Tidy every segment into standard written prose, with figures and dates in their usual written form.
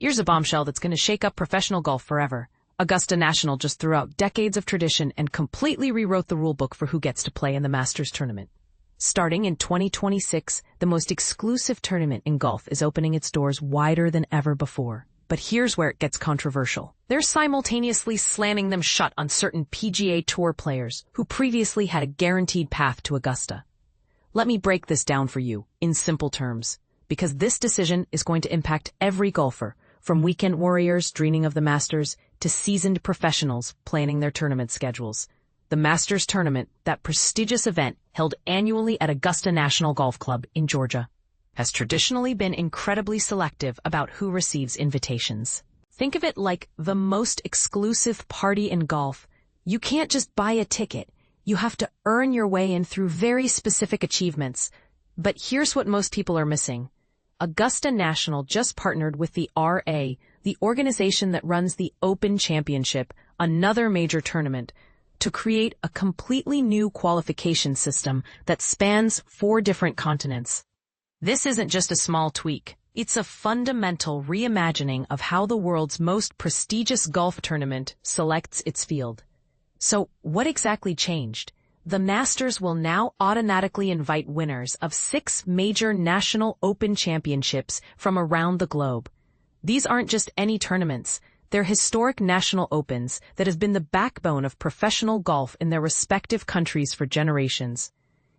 Here's a bombshell that's going to shake up professional golf forever. Augusta National just threw out decades of tradition and completely rewrote the rulebook for who gets to play in the Masters tournament. Starting in 2026, the most exclusive tournament in golf is opening its doors wider than ever before. But here's where it gets controversial. They're simultaneously slamming them shut on certain PGA Tour players who previously had a guaranteed path to Augusta. Let me break this down for you in simple terms, because this decision is going to impact every golfer, from weekend warriors dreaming of the Masters to seasoned professionals planning their tournament schedules. The Masters Tournament, that prestigious event held annually at Augusta National Golf Club in Georgia, has traditionally been incredibly selective about who receives invitations. Think of it like the most exclusive party in golf. You can't just buy a ticket. You have to earn your way in through very specific achievements. But here's what most people are missing. Augusta National just partnered with the RA, the organization that runs the Open Championship, another major tournament, to create a completely new qualification system that spans 4 different continents. This isn't just a small tweak. It's a fundamental reimagining of how the world's most prestigious golf tournament selects its field. So, what exactly changed? The Masters will now automatically invite winners of 6 major national open championships from around the globe. These aren't just any tournaments. They're historic national opens that have been the backbone of professional golf in their respective countries for generations.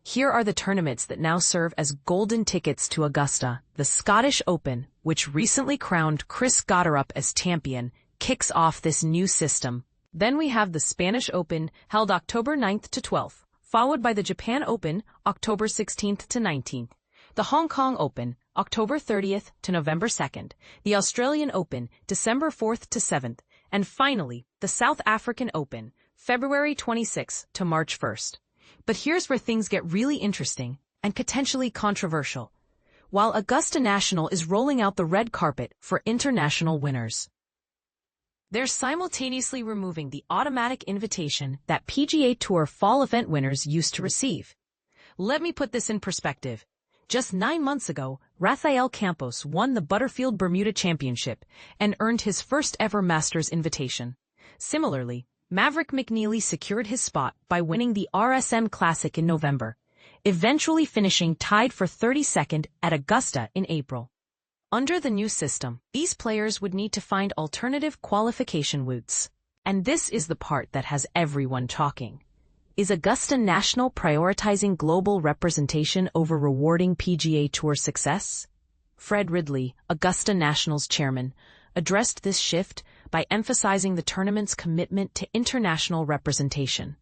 Here are the tournaments that now serve as golden tickets to Augusta. The Scottish Open, which recently crowned Chris Gotterup as champion, kicks off this new system. Then we have the Spanish Open, held October 9th to 12th, followed by the Japan Open, October 16th to 19th, the Hong Kong Open, October 30th to November 2nd, the Australian Open, December 4th to 7th, and finally, the South African Open, February 26th to March 1st. But here's where things get really interesting and potentially controversial. While Augusta National is rolling out the red carpet for international winners, they're simultaneously removing the automatic invitation that PGA Tour fall event winners used to receive. Let me put this in perspective. Just 9 months ago, Rafael Campos won the Butterfield Bermuda Championship and earned his first ever Masters invitation. Similarly, Maverick McNeely secured his spot by winning the RSM Classic in November, eventually finishing tied for 32nd at Augusta in April. Under the new system, these players would need to find alternative qualification routes. And this is the part that has everyone talking. Is Augusta National prioritizing global representation over rewarding PGA Tour success? Fred Ridley, Augusta National's chairman, addressed this shift by emphasizing the tournament's commitment to international representation.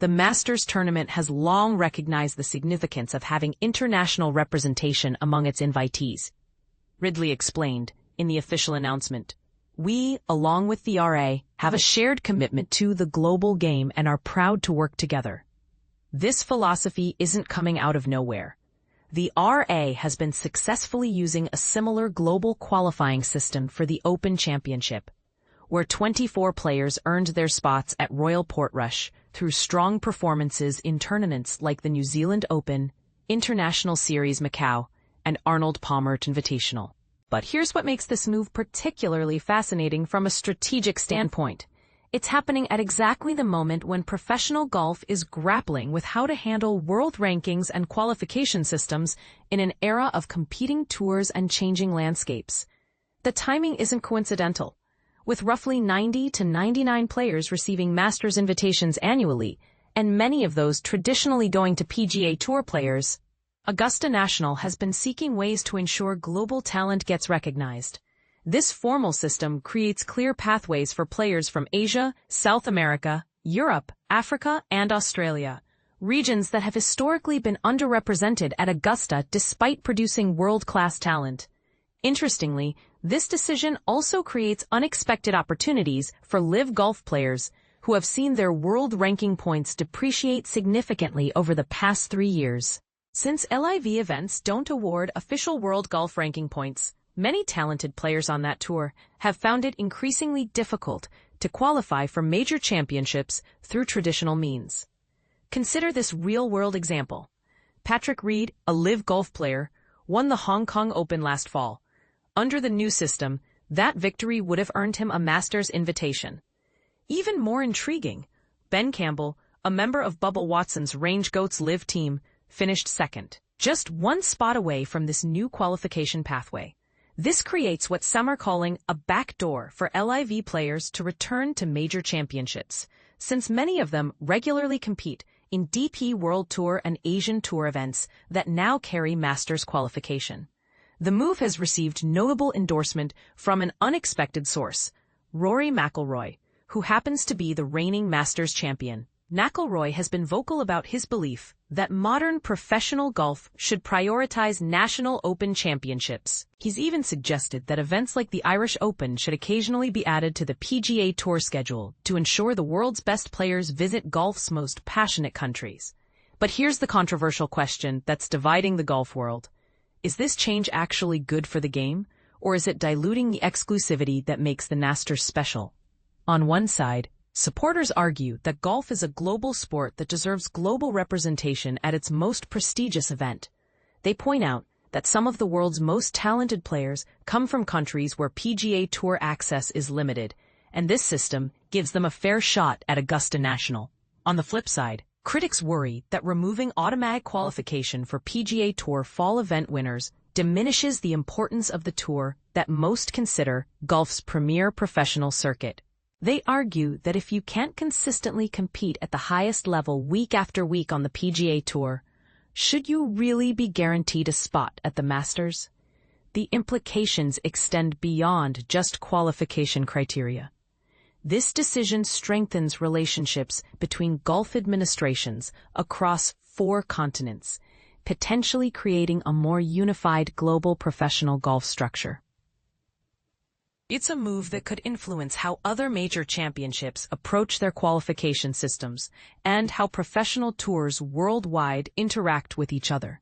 The Masters tournament has long recognized the significance of having international representation among its invitees. Ridley explained in the official announcement, "We, along with the RA, have a shared commitment to the global game and are proud to work together." This philosophy isn't coming out of nowhere. The RA has been successfully using a similar global qualifying system for the Open Championship, where 24 players earned their spots at Royal Portrush through strong performances in tournaments like the New Zealand Open, International Series Macau, and Arnold Palmer Invitational. But here's what makes this move particularly fascinating from a strategic standpoint. It's happening at exactly the moment when professional golf is grappling with how to handle world rankings and qualification systems in an era of competing tours and changing landscapes. The timing isn't coincidental. With roughly 90 to 99 players receiving Masters invitations annually, and many of those traditionally going to PGA Tour players, Augusta National has been seeking ways to ensure global talent gets recognized. This formal system creates clear pathways for players from Asia, South America, Europe, Africa, and Australia, regions that have historically been underrepresented at Augusta despite producing world-class talent. Interestingly, this decision also creates unexpected opportunities for LIV golf players who have seen their world ranking points depreciate significantly over the past 3 years. Since LIV events don't award official world golf ranking points, many talented players on that tour have found it increasingly difficult to qualify for major championships through traditional means. Consider this real-world example. Patrick Reed, a LIV golf player, won the Hong Kong Open last fall. Under the new system, That victory would have earned him a Masters invitation. Even more intriguing, Ben Campbell, a member of Bubba Watson's Range Goats LIV team, finished second, just one spot away from this new qualification pathway. This creates what some are calling a backdoor for LIV players to return to major championships, since many of them regularly compete in DP World Tour and Asian Tour events that now carry Masters qualification. The move has received notable endorsement from an unexpected source, Rory McIlroy, who happens to be the reigning Masters champion. McIlroy has been vocal about his belief that modern professional golf should prioritize National Open championships. He's even suggested that events like the Irish Open should occasionally be added to the PGA Tour schedule to ensure the world's best players visit golf's most passionate countries. But here's the controversial question that's dividing the golf world. Is this change actually good for the game, or is it diluting the exclusivity that makes the Masters special? On one side, supporters argue that golf is a global sport that deserves global representation at its most prestigious event. They point out that some of the world's most talented players come from countries where PGA Tour access is limited, and this system gives them a fair shot at Augusta National. On the flip side, critics worry that removing automatic qualification for PGA Tour fall event winners diminishes the importance of the tour that most consider golf's premier professional circuit. They argue that if you can't consistently compete at the highest level week after week on the PGA Tour, should you really be guaranteed a spot at the Masters? The implications extend beyond just qualification criteria. This decision strengthens relationships between golf administrations across 4 continents, potentially creating a more unified global professional golf structure. It's a move that could influence how other major championships approach their qualification systems and how professional tours worldwide interact with each other.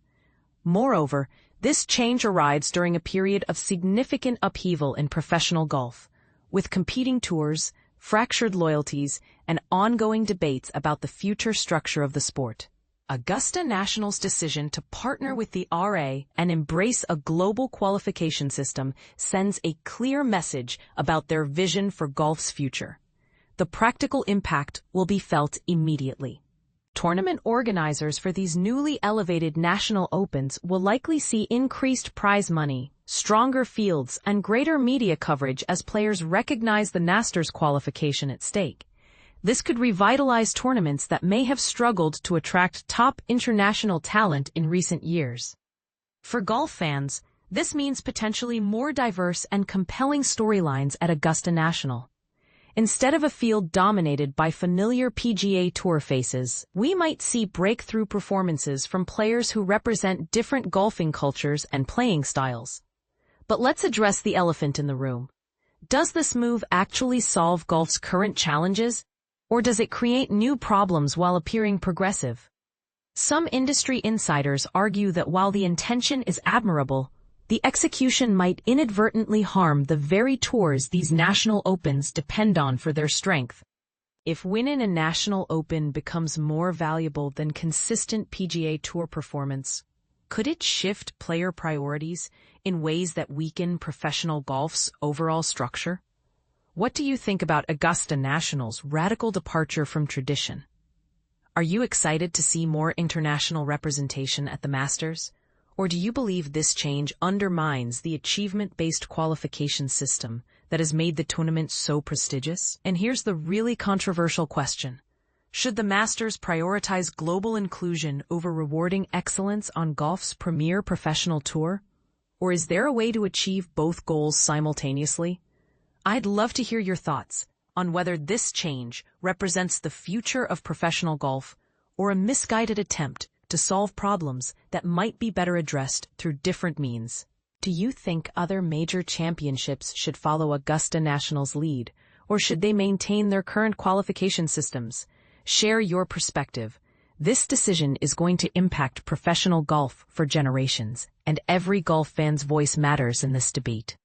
Moreover, this change arrives during a period of significant upheaval in professional golf, with competing tours, fractured loyalties, and ongoing debates about the future structure of the sport. Augusta National's decision to partner with the RA and embrace a global qualification system sends a clear message about their vision for golf's future. The practical impact will be felt immediately. Tournament organizers for these newly elevated National Opens will likely see increased prize money, stronger fields, and greater media coverage as players recognize the Masters qualification at stake. This could revitalize tournaments that may have struggled to attract top international talent in recent years. For golf fans, this means potentially more diverse and compelling storylines at Augusta National. Instead of a field dominated by familiar PGA Tour faces, we might see breakthrough performances from players who represent different golfing cultures and playing styles. But let's address the elephant in the room. Does this move actually solve golf's current challenges? Or does it create new problems while appearing progressive? Some industry insiders argue that while the intention is admirable, the execution might inadvertently harm the very tours these National Opens depend on for their strength. If winning a National Open becomes more valuable than consistent PGA Tour performance, could it shift player priorities in ways that weaken professional golf's overall structure? What do you think about Augusta National's radical departure from tradition? Are you excited to see more international representation at the Masters? Or do you believe this change undermines the achievement-based qualification system that has made the tournament so prestigious? And here's the really controversial question. Should the Masters prioritize global inclusion over rewarding excellence on golf's premier professional tour? Or is there a way to achieve both goals simultaneously? I'd love to hear your thoughts on whether this change represents the future of professional golf or a misguided attempt to solve problems that might be better addressed through different means. Do you think other major championships should follow Augusta National's lead, or should they maintain their current qualification systems? Share your perspective. This decision is going to impact professional golf for generations, and every golf fan's voice matters in this debate.